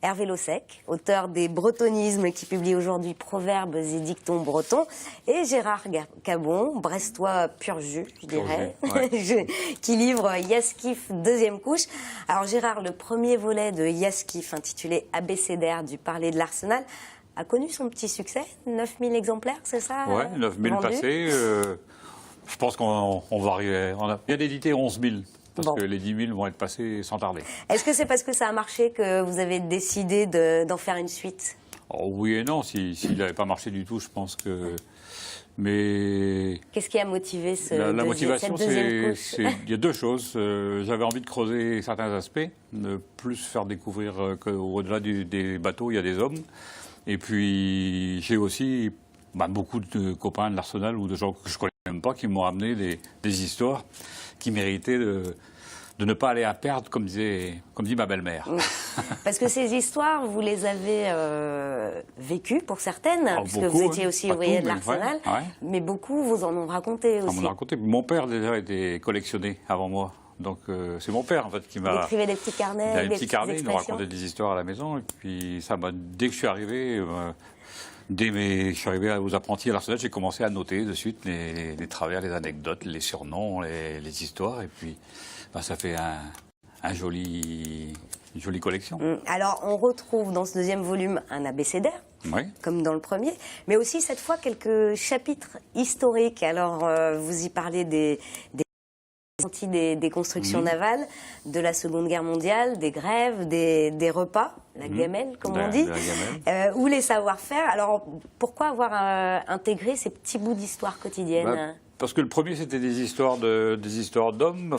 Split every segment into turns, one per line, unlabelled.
Hervé Lossec, auteur des Bretonismes qui publie aujourd'hui Proverbes et dictons bretons, et Gérard Cabon, brestois pur jus, je dirais,
ouais.
qui livre Yaskif deuxième couche. Alors Gérard, le premier volet de Yaskif, intitulé Abécédaire du parler de l'Arsenal, a connu son petit succès, 9000 exemplaires, c'est ça?
Oui, 9000 passés. Je pense qu'on va arriver. On vient d'éditer 11 000. Parce que les 10 000 vont être passés sans tarder.
Est-ce que c'est parce que ça a marché que vous avez décidé d'en faire une suite?
Oh, oui et non. S'il n'avait pas marché du tout, je pense que... Mais...
Qu'est-ce qui a motivé
la motivation,
cette deuxième couche?
il y a deux choses. J'avais envie de creuser certains aspects, de plus faire découvrir qu'au-delà des bateaux, il y a des hommes. Et puis, j'ai aussi beaucoup de copains de l'Arsenal ou de gens que je ne connais même pas qui m'ont amené des histoires qui méritaient de ne pas aller à perdre, comme dit ma belle-mère.
Parce que ces histoires, vous les avez vécues pour certaines, parce que vous étiez aussi ouvrier de l'Arsenal, mais beaucoup vous en ont raconté aussi.
On m'en a raconté. Mon père déjà était collectionné avant moi. Donc c'est mon père en fait qui m'a...
Il écrivait des petits carnets,
il avait des petits carnets, il nous
expressions.
racontait des histoires à la maison. Et puis ça m'a... Dès que je suis arrivé... je suis arrivé aux apprentis à l'Arsenal, j'ai commencé à noter de suite les travers, les anecdotes, les surnoms, les histoires. Et puis, ça fait une jolie collection.
Alors, on retrouve dans ce deuxième volume un abécédaire, comme dans le premier, mais aussi cette fois quelques chapitres historiques. Alors, vous y parlez des constructions navales, de la Seconde Guerre mondiale, des grèves, des repas, la gamelle, comme on dit, ou les savoir-faire. Alors, pourquoi avoir intégré ces petits bouts d'histoire quotidienne?
Parce que le premier, c'était des histoires d'hommes.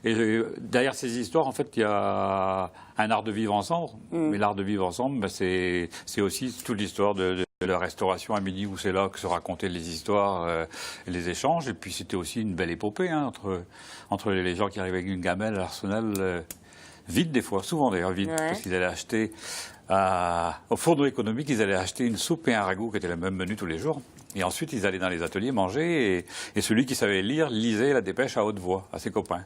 Et derrière ces histoires, en fait, il y a un art de vivre ensemble. Mais l'art de vivre ensemble, c'est aussi toute l'histoire de la restauration à midi, où c'est là que se racontaient les histoires et les échanges. Et puis c'était aussi une belle épopée entre les gens qui arrivaient avec une gamelle à l'Arsenal, vide des fois, souvent d'ailleurs vide, parce qu'ils allaient acheter au fourneau économique, ils allaient acheter une soupe et un ragoût qui étaient le même menu tous les jours. Et ensuite, ils allaient dans les ateliers manger, et celui qui savait lire lisait la dépêche à haute voix à ses copains.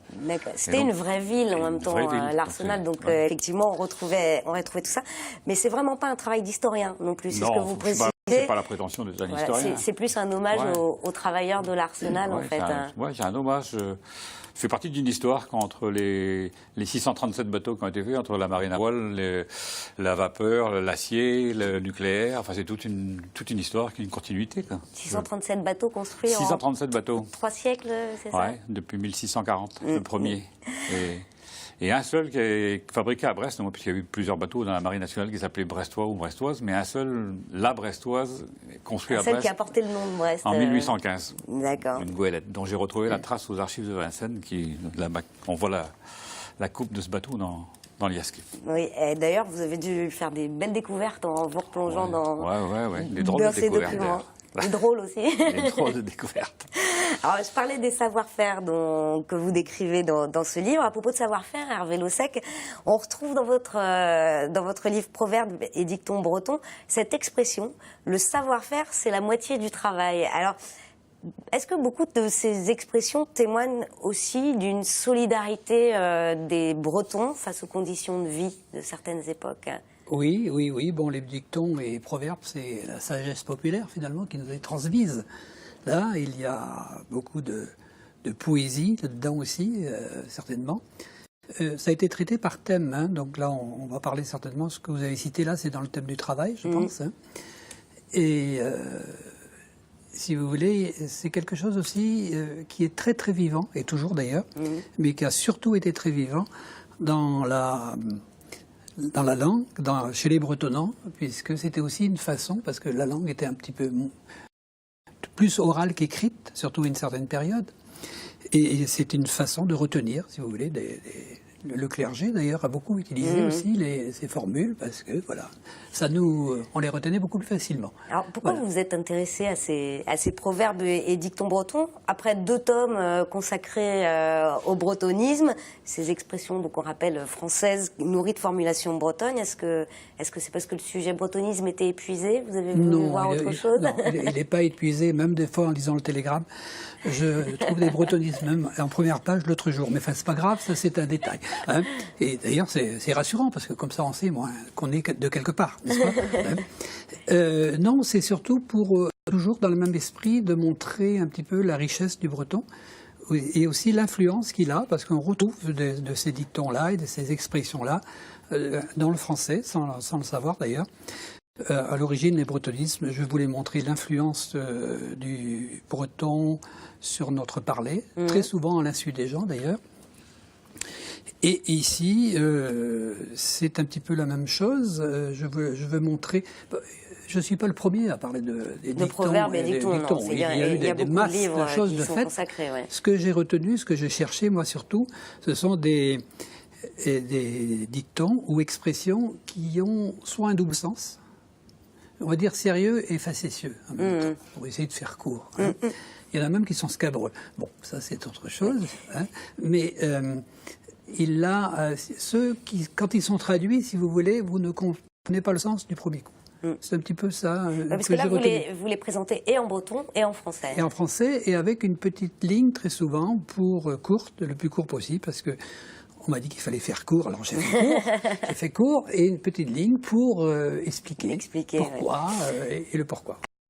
C'était une vraie ville en même temps, l'Arsenal, donc effectivement, on retrouvait tout ça. Mais c'est vraiment pas un travail d'historien non plus, c'est ce que vous précisez.
C'est pas la prétention d'être un historien.
C'est plus un hommage aux travailleurs de l'Arsenal, en fait.
Oui, c'est un hommage. Je fais partie d'une histoire entre les 637 bateaux qui ont été faits, entre la marine à voile, la vapeur, l'acier, le nucléaire. Enfin, c'est toute une histoire qui est une continuité.
637 bateaux construits
637 bateaux.
3 siècles, c'est ça?
Oui, depuis 1640, le premier. Et un seul qui est fabriqué à Brest, puisqu'il y a eu plusieurs bateaux dans la marine nationale qui s'appelaient brestois ou brestoise, mais un seul, la brestoise, construit à Brest.
Celle qui a porté le nom de Brest.
En 1815.
D'accord.
Une goélette, dont j'ai retrouvé la trace aux archives de Vincennes, on voit la coupe de ce bateau dans le Yaskif.
Oui, et d'ailleurs, vous avez dû faire des belles découvertes en vous replongeant dans
des drôles de découvertes.
Des drôles aussi.
Des drôles de découvertes.
Alors, je parlais des savoir-faire que vous décrivez dans ce livre. À propos de savoir-faire, Hervé Lossec, on retrouve dans votre livre Proverbes et dictons bretons cette expression, le savoir-faire, c'est la moitié du travail. Alors, est-ce que beaucoup de ces expressions témoignent aussi d'une solidarité des Bretons face aux conditions de vie de certaines époques?
Oui. Bon, les dictons et proverbes, c'est la sagesse populaire, finalement, qui nous est transmise. Là, il y a beaucoup de poésie là-dedans aussi, certainement. Ça a été traité par thème, donc là, on va parler certainement, ce que vous avez cité là, c'est dans le thème du travail, je pense. Et si vous voulez, c'est quelque chose aussi qui est très très vivant, et toujours d'ailleurs, mais qui a surtout été très vivant dans la langue, chez les Bretonnants, puisque c'était aussi une façon, parce que la langue était un petit peu plus orale qu'écrite, surtout à une certaine période, et c'est une façon de retenir, si vous voulez, le clergé d'ailleurs a beaucoup utilisé aussi ces formules, parce que voilà, on les retenait beaucoup plus facilement.
Alors pourquoi vous vous êtes intéressé à ces proverbes et dictons bretons après 2 tomes consacrés au bretonisme, ces expressions donc on rappelle françaises nourries de formulations bretonnes? Est-ce que c'est parce que le sujet bretonisme était épuisé? Vous avez voulu voir autre chose?
Non, il n'est pas épuisé, même des fois en lisant le Télégramme. Je trouve des bretonismes même en première page l'autre jour, mais enfin c'est pas grave, ça c'est un détail. Hein. Et d'ailleurs, c'est rassurant, parce que comme ça, on sait qu'on est de quelque part, n'est-ce pas? Hein. Non, c'est surtout pour, toujours dans le même esprit, de montrer un petit peu la richesse du breton, et aussi l'influence qu'il a, parce qu'on retrouve de ces dictons-là et de ces expressions-là dans le français, sans le savoir d'ailleurs. À l'origine, les bretonismes, je voulais montrer l'influence du breton sur notre parler, très souvent à l'insu des gens d'ailleurs. Et ici, c'est un petit peu la même chose. Je veux montrer... Je ne suis pas le premier à parler des dictons.
De proverbes et dictons, non.
Il y a eu des masses de choses de fait.
Ouais.
Ce que j'ai retenu, ce que j'ai cherché, moi surtout, ce sont des dictons ou expressions qui ont soit un double sens, on va dire sérieux et facétieux en même temps, pour essayer de faire court. Hein. Il y en a même qui sont scabreux. Bon, ça c'est autre chose. Hein. Mais ceux qui, quand ils sont traduits, si vous voulez, vous ne comprenez pas le sens du premier coup. C'est un petit peu ça.
Parce que là, vous les présentez et en breton et en français.
Et en français, et avec une petite ligne très souvent pour courte, le plus court possible, parce que on m'a dit qu'il fallait faire court, alors j'ai fait court, et une petite ligne pour expliquer pourquoi et le pourquoi.